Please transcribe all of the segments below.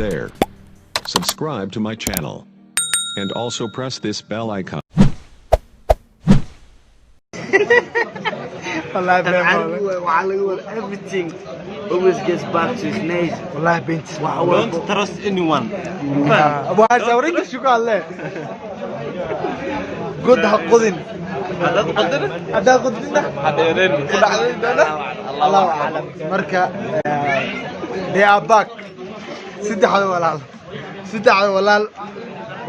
there. Subscribe to my channel. And also press this bell icon. Everything always gets back to his nation. Don't trust anyone. Good حقودين هذا قدنا الله أعلم مركا they are back سيد حدا ولا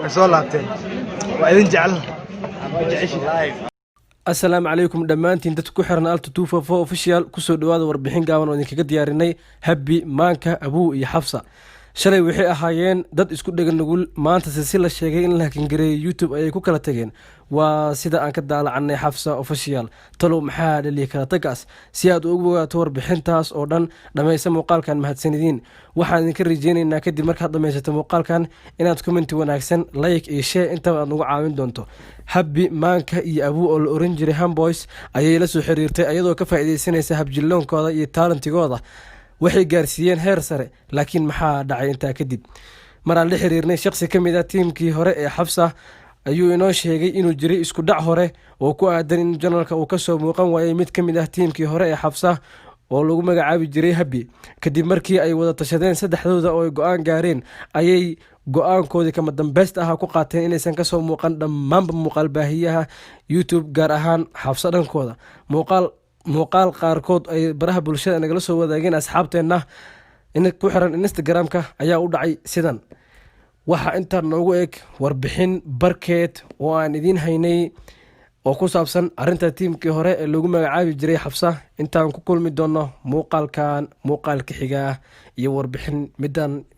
وصلاتين وإذن جعل السلام عليكم دمانتين dadku xiran alta 244 official kusoo dhawaada warbixin gaaban oo idinkaga diyaarinay Happy Maanka Abu iyo Xafsa shalay waxay ahaayeen dad isku dhagan nugul maanta si la sheegay in la kangareeyay YouTube ay ku kala tageen waa sida aan ka daalacnay Xafsa official talo maxaa dhaliya kala tagaas si aad ugu ogaato warbixintaas oo dhan dhamaysa muuqaalkan mahadsanidin waxaan idinka rajeynaynaa kadib markaad dhamaysato muuqaalkan inaad comment wanaagsan like iyo share inta aad ugu caawin doonto Happy Maanka iyo Abu oo la oran jiray Hamboys ayay la soo xiriirtay ayadoo ka faa'iideysanaysa habjiloonkooda iyo talentigooda waxay gaarsiiyeen heer sare laakiin maxaa dhacay inta kadib maraan la xiriirnay shakhsi kamid ah tiimkii hore ee Xafsa ayuu inoo sheegay inuu jiray isku dhac hore oo ku aadan in janalka uu ka soo muuqan waayay mid kamid ah tiimkii hore ee Xafsa oo lagu magacaabi jiray Happy kadib markii ay wada tashadeen saddexdooda oo ay go'aan gaareen ayay go'aankoodii kama dambaysta ah ku qaateen inaysan ka soo muuqan dhammaan muuqaal baahiyaha YouTube gaar ahaan Xafsa dhankooda muuqaal qaarkood ay baraha bulshada nagala soo wadaageen asxaabteena in ku xiran Instagram-ka ayaa u dhacay sidan waxa inta noogu eeg warbixin barkeed oo aan idin haynay oo ku saabsan arinta tiimkii hore ee lagu magacaabi jiray Xafsa intaan ku kulmi doono muuqaalka xiga iyo warbixin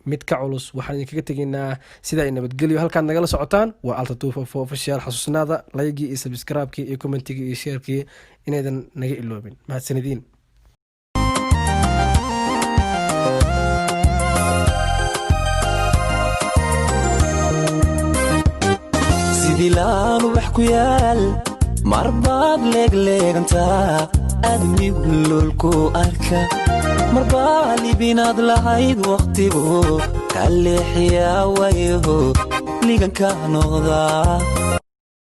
mid ka culus waxaan idinkaga tageynaa sida ay nabadgelyo halkaan nagala socotaan waa alta 244 official xasuusnaada like iyo subscribe iyo comment iyo share inaydan naga iloobin mahadsanidin dilaan wax ku yaal marbaad leegleeganta admigu lulku arka marbaad libinaad lahayd waqtigu ka leexiyaa wayo liganka noqdaa